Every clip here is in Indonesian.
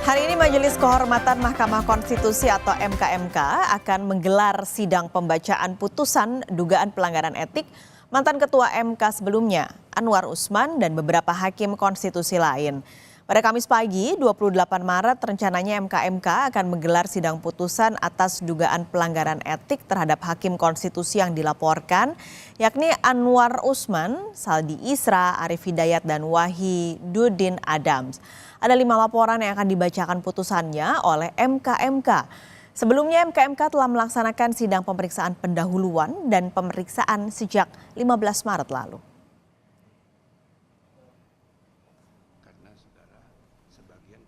Hari ini Majelis Kehormatan Mahkamah Konstitusi atau MKMK akan menggelar sidang pembacaan putusan dugaan pelanggaran etik mantan Ketua MK sebelumnya, Anwar Usman dan beberapa hakim konstitusi lain. Pada Kamis pagi, 28 Maret, rencananya MKMK akan menggelar sidang putusan atas dugaan pelanggaran etik terhadap hakim konstitusi yang dilaporkan, yakni Anwar Usman, Saldi Isra, Arif Hidayat, dan Wahidudin Adams. Ada 5 laporan yang akan dibacakan putusannya oleh MKMK. Sebelumnya MKMK telah melaksanakan sidang pemeriksaan pendahuluan dan pemeriksaan sejak 15 Maret lalu.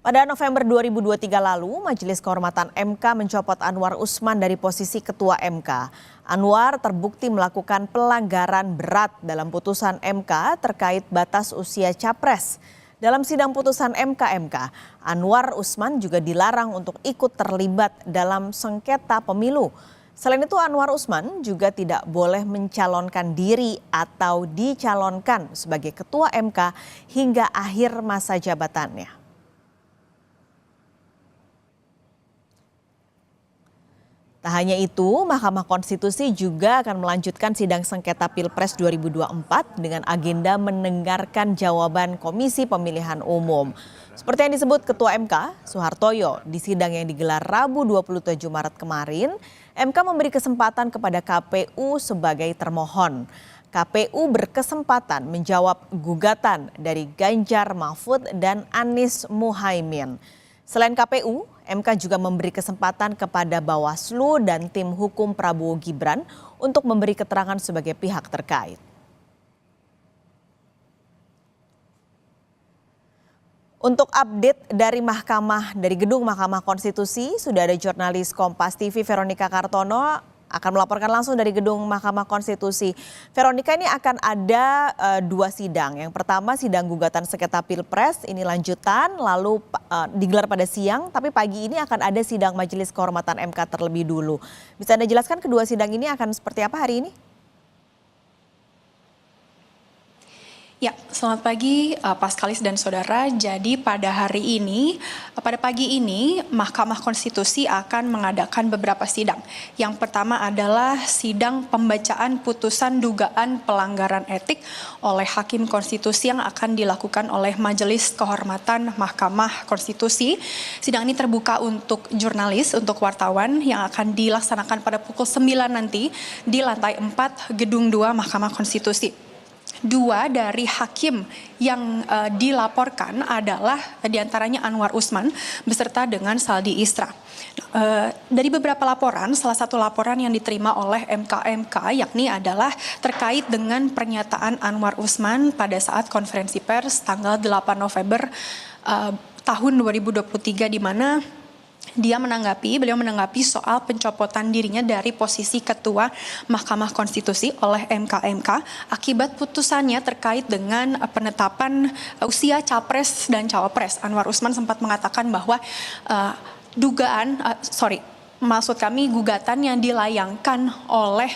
Pada November 2023 lalu, Majelis Kehormatan MK mencopot Anwar Usman dari posisi Ketua MK. Anwar terbukti melakukan pelanggaran berat dalam putusan MK terkait batas usia capres. Dalam sidang putusan MKMK, Anwar Usman juga dilarang untuk ikut terlibat dalam sengketa pemilu. Selain itu, Anwar Usman juga tidak boleh mencalonkan diri atau dicalonkan sebagai Ketua MK hingga akhir masa jabatannya. Tak hanya itu, Mahkamah Konstitusi juga akan melanjutkan sidang sengketa Pilpres 2024 dengan agenda mendengarkan jawaban Komisi Pemilihan Umum. Seperti yang disebut Ketua MK, Soehartoyo, di sidang yang digelar Rabu 27 Maret kemarin, MK memberi kesempatan kepada KPU sebagai termohon. KPU berkesempatan menjawab gugatan dari Ganjar Mahfud dan Anies Muhaimin. Selain KPU, MK juga memberi kesempatan kepada Bawaslu dan tim hukum Prabowo Gibran untuk memberi keterangan sebagai pihak terkait. Untuk update dari gedung Mahkamah Konstitusi, sudah ada jurnalis Kompas TV Veronica Kartono akan melaporkan langsung dari gedung Mahkamah Konstitusi. Veronica, ini akan ada 2 sidang. Yang pertama sidang gugatan sengketa Pilpres, ini lanjutan, lalu digelar pada siang, tapi pagi ini akan ada sidang Majelis Kehormatan MK terlebih dulu. Bisa Anda jelaskan kedua sidang ini akan seperti apa hari ini? Ya, selamat pagi Paskalis dan Saudara. Jadi pada pagi ini Mahkamah Konstitusi akan mengadakan beberapa sidang. Yang pertama adalah sidang pembacaan putusan dugaan pelanggaran etik oleh Hakim Konstitusi yang akan dilakukan oleh Majelis Kehormatan Mahkamah Konstitusi. Sidang ini terbuka untuk jurnalis, untuk wartawan yang akan dilaksanakan pada pukul 9 nanti di lantai 4 Gedung 2 Mahkamah Konstitusi. 2 dari hakim yang dilaporkan adalah diantaranya Anwar Usman beserta dengan Saldi Isra. Dari beberapa laporan, salah satu laporan yang diterima oleh MKMK yakni adalah terkait dengan pernyataan Anwar Usman pada saat konferensi pers tanggal 8 November tahun 2023 di mana beliau menanggapi soal pencopotan dirinya dari posisi Ketua Mahkamah Konstitusi oleh MKMK akibat putusannya terkait dengan penetapan usia capres dan cawapres. Anwar Usman sempat mengatakan bahwa gugatan yang dilayangkan oleh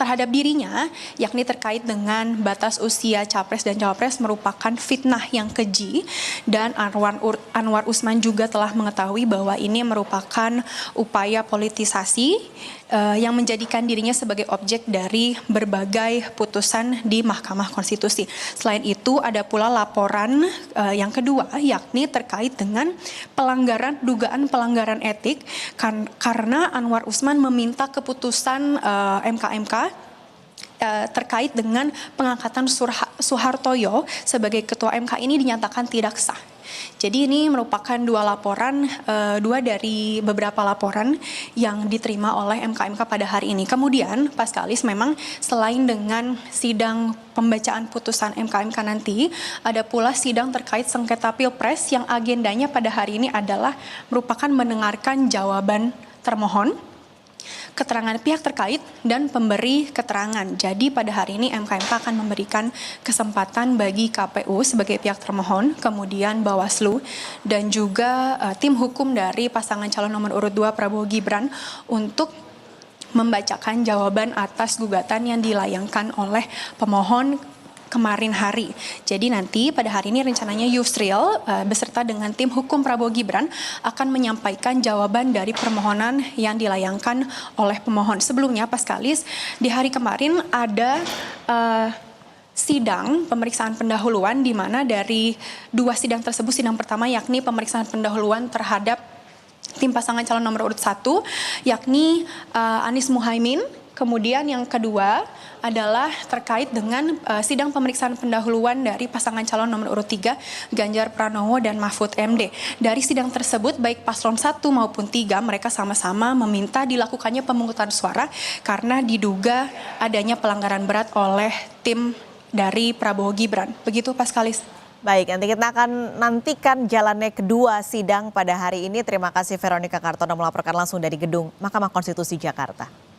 terhadap dirinya yakni terkait dengan batas usia capres dan cawapres merupakan fitnah yang keji, dan Anwar Usman juga telah mengetahui bahwa ini merupakan upaya politisasi yang menjadikan dirinya sebagai objek dari berbagai putusan di Mahkamah Konstitusi. Selain itu ada pula laporan yang kedua yakni terkait dengan dugaan pelanggaran etik karena Anwar Usman meminta keputusan MKMK terkait dengan pengangkatan Soehartoyo sebagai Ketua MK ini dinyatakan tidak sah. Jadi ini merupakan 2 dari beberapa laporan yang diterima oleh MKMK pada hari ini. Kemudian Paskalis, memang selain dengan sidang pembacaan putusan MKMK nanti, ada pula sidang terkait sengketa Pilpres yang agendanya pada hari ini adalah merupakan mendengarkan jawaban termohon, keterangan pihak terkait, dan pemberi keterangan. Jadi pada hari ini MKMK akan memberikan kesempatan bagi KPU sebagai pihak termohon, kemudian Bawaslu, dan juga tim hukum dari pasangan calon nomor urut 2 Prabowo Gibran untuk membacakan jawaban atas gugatan yang dilayangkan oleh pemohon kemarin hari. Jadi nanti pada hari ini rencananya Yusril beserta dengan tim hukum Prabowo Gibran akan menyampaikan jawaban dari permohonan yang dilayangkan oleh pemohon. Sebelumnya Paskalis, di hari kemarin ada sidang pemeriksaan pendahuluan di mana dari 2 sidang tersebut, sidang pertama yakni pemeriksaan pendahuluan terhadap tim pasangan calon nomor urut 1 yakni Anies Muhaimin. Kemudian yang kedua adalah terkait dengan sidang pemeriksaan pendahuluan dari pasangan calon nomor urut 3 Ganjar Pranowo dan Mahfud MD. Dari sidang tersebut baik paslon 1 maupun 3 mereka sama-sama meminta dilakukannya pemungutan suara karena diduga adanya pelanggaran berat oleh tim dari Prabowo Gibran. Begitu Paskalis. Baik, nanti kita akan nantikan jalannya kedua sidang pada hari ini. Terima kasih Veronica Kartono melaporkan langsung dari Gedung Mahkamah Konstitusi Jakarta.